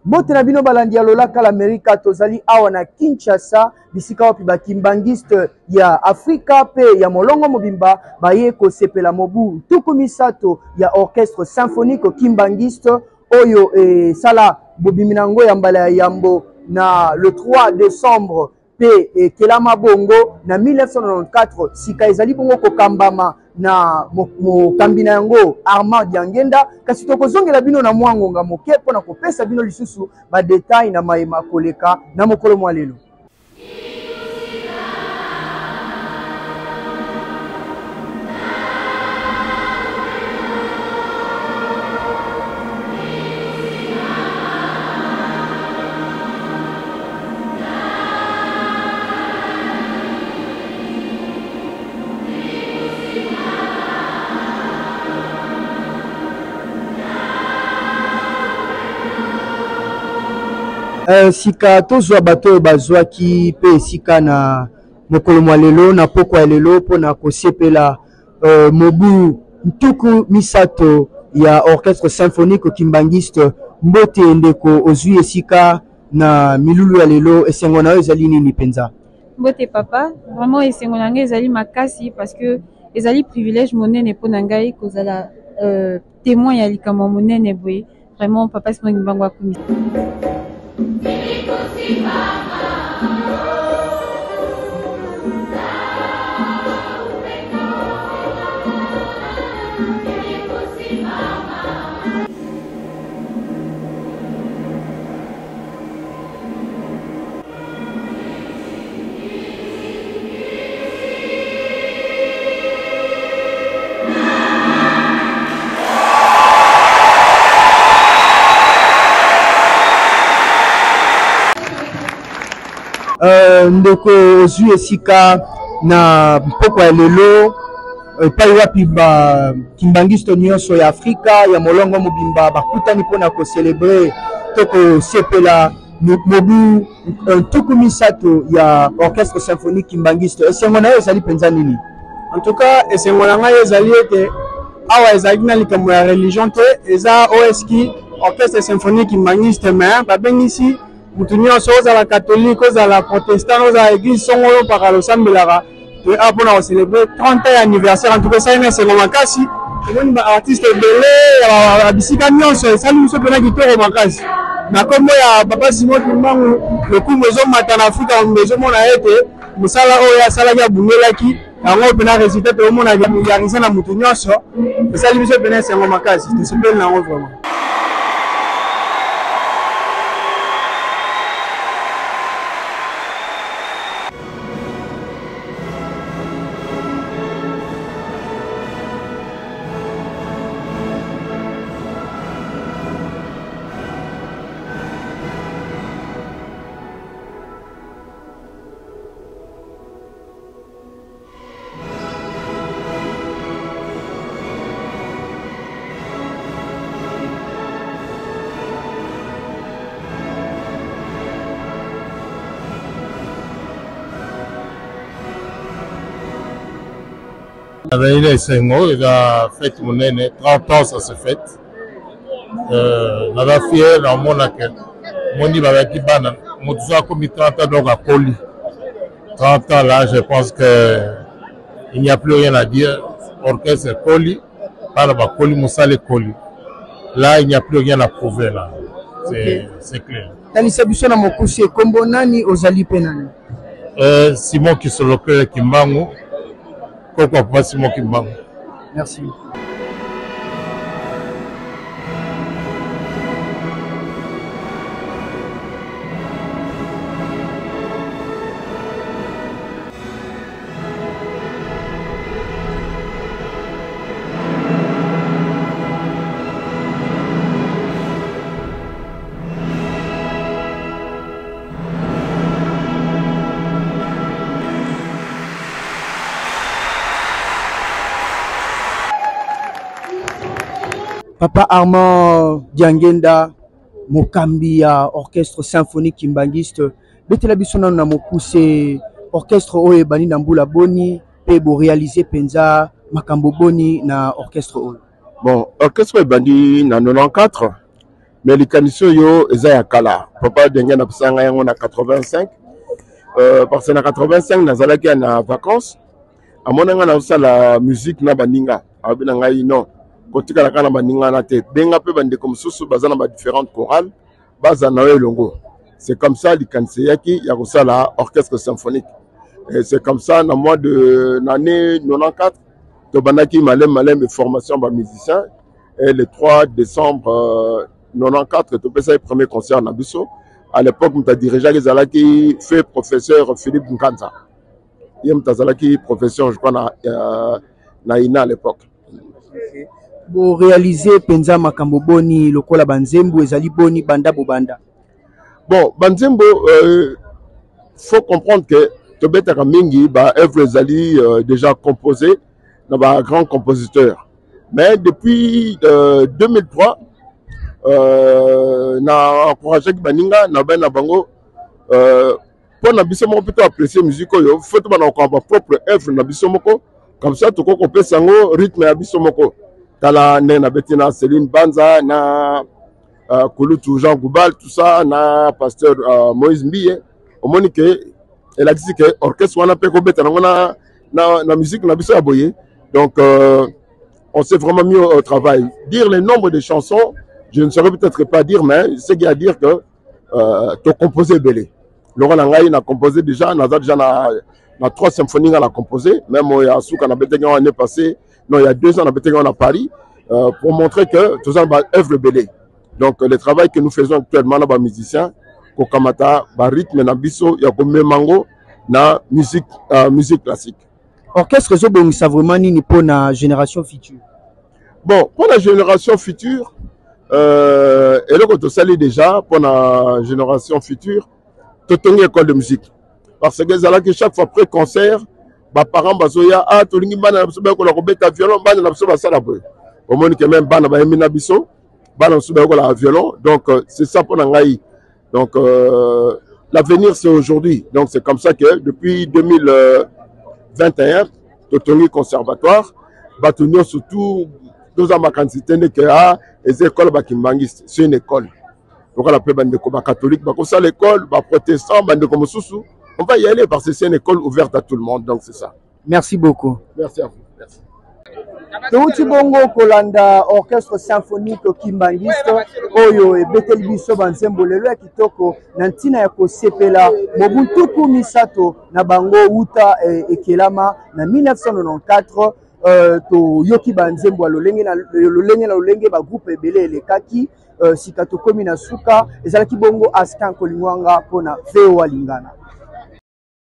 Bote na bino balandi ya lolaka l'Amérique tozali awa na Kinshasa bisika wapi bakimbangiste ya Afrika pe ya molongo mobimba baye kosepela mobu tuku misato ya orchestre symphonique kimbangiste oyo sala bobiminango ya mbala ya yambo na le 3 décembre pe kelama bongo na 1994 sika ezali bongo kokambama na mokambina yango Armand Diangenda kasi tokozongela bino na mwangonga moke pona kopesa bino lisusu ba detail na mayema koleka na mokolo mwa lelo. Sika tozwa bato bazwaki pe sika na mokolo mwa lelo na poko ya lelo pona kosepela mobu ntuku misato ya orchestre symphonique kimbangiste mbote ndeko ozwi esika na milulu ya lelo esengo na yo ezali nini penza? Mbote papa, vraiment esengo na ngai ezali makasi parce que ezali privilège monene pona ngai kozala témoin ya likambo monene boye. Vraiment papa c'est mon bango akumi. Ndeko ozwi esika na mpoko ya lelo pai wapi ba kimbangiste nyonso ya Afrika ya molongo mobimba bakutani mpona kocelebre to kosepela mobu tuku misato ya orchestre symphonique kimbangiste esengo na yo ezali penza nini? En tout cas esengo na ngai ezali ete awa ezali na likambo ya religion te eza oeski orchestre symphonique kimbangiste mais babengisi mutu nyonso ozala catholique ozala protestant ozala église songolo mpaka losambelaka to apona kocelebre 30 anniversaire. En tout cas esali na esengo makasi emoni baartiste ebele ya bisika nyonso esali biso mpena kitoko makasi na kombo ya papa Simon Kimbangu lokumu ezomata na Afrika ezomona ete mosala oyo asalaki abungelaki yango mpena résultat toomona yarise na mutu nyonso esali biso mpena esengo makasi tosepeli nango vraiment. Avec les Sengo, il a fait 30 ans ça se fait. La fière dans mon accueil. Mon dit avec Ibana, mon tout ça comme 30 ans donc à Poli. 30 ans là, je pense que il n'y a plus rien à dire. Orchestre Poli, par la Poli, Moussale Poli. Là, il n'y a plus rien à prouver là. C'est clair. Talisa biso na mokusi kombo nani ozali penani? Simon qui se locale Kimbangu. Pourquoi pas Simon Kimbangu? Merci. Papa Armand Diangenda mokambi ya orchestre symphonique kimbangiste betela biso na mokuse orchestre oyo bani na mbula boni pe bo réaliser penza makambo boni na orchestre oyo. Bon, orchestre bandi na 94 mais les conditions yo eza ya kala papa denge na pisanga yango na 85 parce que na 85 nazalaki na vacances amonanga na osala musique na baninga abina ngai non kotikala kana baninga na te benga pe bande comme susu bazana ba différentes chorales baza na elongo. C'est comme ça likanise yaki ya kosala orchestre symphonique. Et c'est comme ça dans mois de l'année 94 to banaki malem formation ba musicien et le 3 décembre 94 to pesa le premier concert na biso. À l'époque m'ta dirigé les alaki fait professeur Philippe Nkanza. Il m'ta zalaki professeur je crois na ina à l'époque. Bo réaliser penza makambo boni lokola banzembo ezali boni banda bobanda. Bon, banzembo faut comprendre que Tobetaka mingi ba œuvre ezali déjà composé dans ba grand compositeur. Mais depuis 2003 na encouragé baninga na ben na bango pour na biso moko plutôt apprécier musique yo faut to bana ko ba propre œuvre na biso moko comme ça to ko pesa ngo rythme ya biso moko tala na betina Céline Banza na Kouloutou Jean Goubal tout ça na pasteur Moïse Mbiye au monique elle a dit que orchestre wana pe ko beta na musique na biso ya boye donc on s'est vraiment mis au travail. Dire le nombre de chansons je ne saurais peut-être pas dire mais c'est à dire que tu as composé belé Laurent Langaï n'a composé déjà na 3 symphonies à la composé même il y a Souka na betenga l'année passée non il y a 2 ans na betenga à Paris pour montrer que tout ça va œuvre belé. Donc le travail que nous faisons actuellement là musiciens kokamata ba rythme na biso ya komemango na musique classique. Orchestre zo bongisa vraiment nini pour la génération future. Bon, pour la génération future et là to sali déjà pour la génération future totongi école de musique parce que zala que chaque fois après concert ba parents bazoya tolingi bana na biso ba ko la kobeta violon bana na biso ba sala boy au monde que même bana ba yemi na biso bana na biso la violon donc c'est ça pour ngai. Donc l'avenir c'est aujourd'hui. Donc c'est comme ça que depuis 2021, Totoni Conservatoire, Batonio surtout nous avons quantité de les écoles bakimbangistes, c'est une école. Donc on appelle bande catholique, comme ça l'école, protestant, bande comme Soussou. On va y aller parce que c'est une école ouverte à tout le monde. Donc c'est ça. Merci beaucoup. Merci à vous. Merci. Touti bongo kolanda orchestre symphonique kimbangiste oyo ebeteli biso banzembo lelo ya kitoko na ntina ya kosepela mobutuku misato na bango uta ekelama na 1994 to yoki banzembo ya lolenge na lolenge ba groupe ebele elekaki sika tokomi na suka ezalaki bongo Askan Kolingwanga pona VOA Lingana.